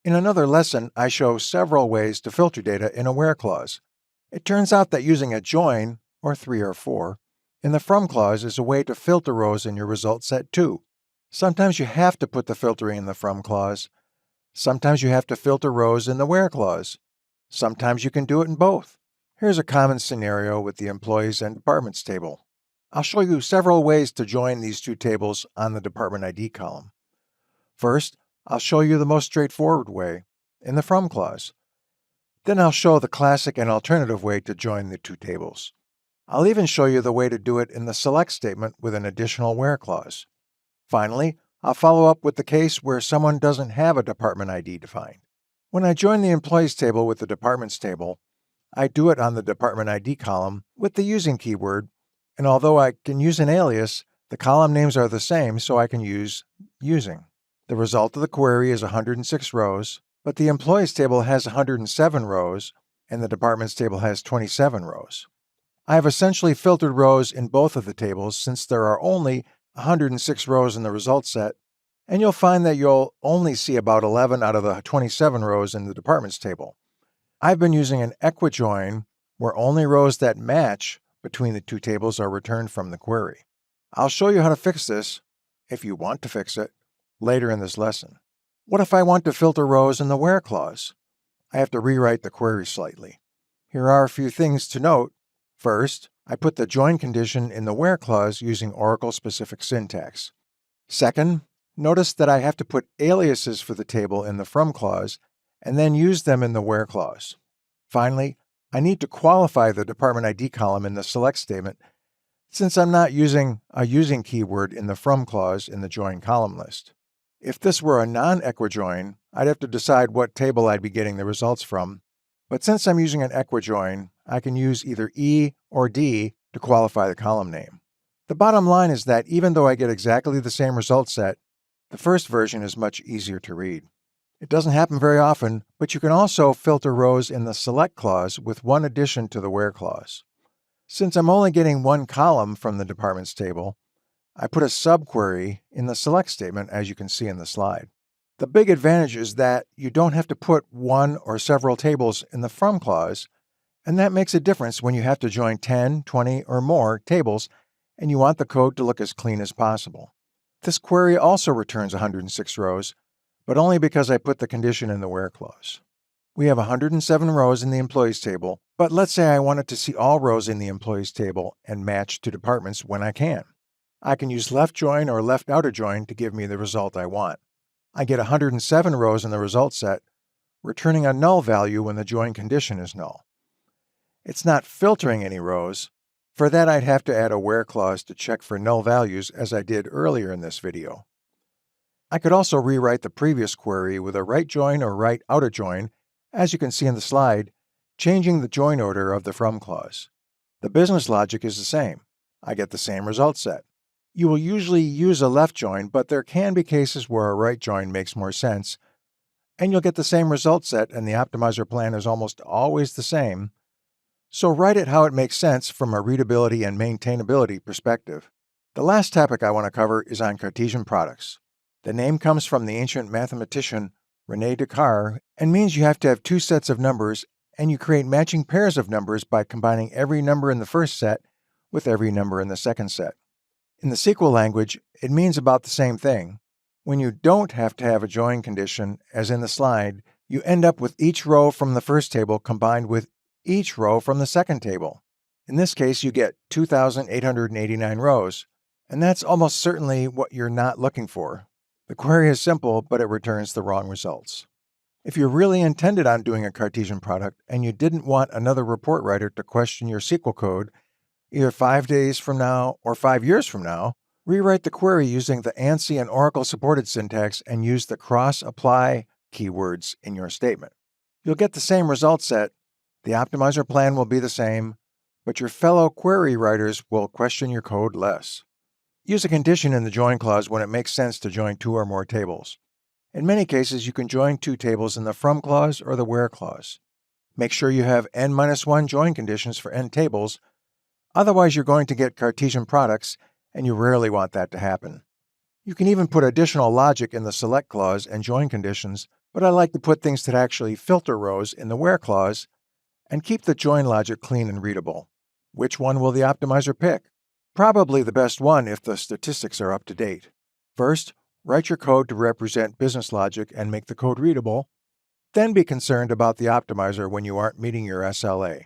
In another lesson, I show several ways to filter data in a where clause. It turns out that using a join, or 3 or 4, in the from clause is a way to filter rows in your result set too. Sometimes you have to put the filtering in the from clause. Sometimes you have to filter rows in the where clause. Sometimes you can do it in both. Here's a common scenario with the employees and departments table. I'll show you several ways to join these two tables on the department ID column. First, I'll show you the most straightforward way, in the from clause. Then I'll show the classic and alternative way to join the two tables. I'll even show you the way to do it in the select statement with an additional where clause. Finally, I'll follow up with the case where someone doesn't have a department ID defined. When I join the employees table with the departments table, I do it on the department ID column with the using keyword, and although I can use an alias, the column names are the same, so I can use using. The result of the query is 106 rows, but the employees table has 107 rows, and the departments table has 27 rows. I have essentially filtered rows in both of the tables since there are only 106 rows in the result set, and you'll find that you'll only see about 11 out of the 27 rows in the departments table. I've been using an equijoin where only rows that match between the two tables are returned from the query. I'll show you how to fix this, if you want to fix it, later in this lesson. What if I want to filter rows in the where clause? I have to rewrite the query slightly. Here are a few things to note. First, I put the join condition in the where clause using Oracle-specific syntax. Second, notice that I have to put aliases for the table in the from clause and then use them in the where clause. Finally, I need to qualify the department ID column in the select statement since I'm not using a using keyword in the from clause in the join column list. If this were a non-equijoin, I'd have to decide what table I'd be getting the results from, but since I'm using an equijoin, I can use either E or D to qualify the column name. The bottom line is that even though I get exactly the same result set, the first version is much easier to read. It doesn't happen very often, but you can also filter rows in the select clause with one addition to the where clause. Since I'm only getting one column from the departments table, I put a subquery in the select statement as you can see in the slide. The big advantage is that you don't have to put one or several tables in the from clause, and that makes a difference when you have to join 10, 20, or more tables and you want the code to look as clean as possible. This query also returns 106 rows, but only because I put the condition in the where clause. We have 107 rows in the employees table, but let's say I wanted to see all rows in the employees table and match to departments when I can. I can use left join or left outer join to give me the result I want. I get 107 rows in the result set, returning a null value when the join condition is null. It's not filtering any rows. For that, I'd have to add a where clause to check for null values as I did earlier in this video. I could also rewrite the previous query with a right join or right outer join, as you can see in the slide, changing the join order of the from clause. The business logic is the same. I get the same result set. You will usually use a left join, but there can be cases where a right join makes more sense, and you'll get the same result set and the optimizer plan is almost always the same. So write it how it makes sense from a readability and maintainability perspective. The last topic I want to cover is on Cartesian products. The name comes from the ancient mathematician René Descartes and means you have to have two sets of numbers and you create matching pairs of numbers by combining every number in the first set with every number in the second set. In the SQL language, it means about the same thing. When you don't have to have a join condition, as in the slide, you end up with each row from the first table combined with each row from the second table. In this case, you get 2,889 rows, and that's almost certainly what you're not looking for. The query is simple, but it returns the wrong results. If you really intended on doing a Cartesian product and you didn't want another report writer to question your SQL code, either 5 days from now or 5 years from now, rewrite the query using the ANSI and Oracle-supported syntax and use the cross-apply keywords in your statement. You'll get the same result set, the optimizer plan will be the same, but your fellow query writers will question your code less. Use a condition in the join clause when it makes sense to join 2 or more tables. In many cases, you can join 2 tables in the from clause or the where clause. Make sure you have n-1 join conditions for n tables, otherwise you're going to get Cartesian products, and you rarely want that to happen. You can even put additional logic in the select clause and join conditions but I like to put things that actually filter rows in the where clause and keep the join logic clean and readable. Which one will the optimizer pick? Probably the best one if the statistics are up to date. First, write your code to represent business logic and make the code readable. Then be concerned about the optimizer when you aren't meeting your SLA.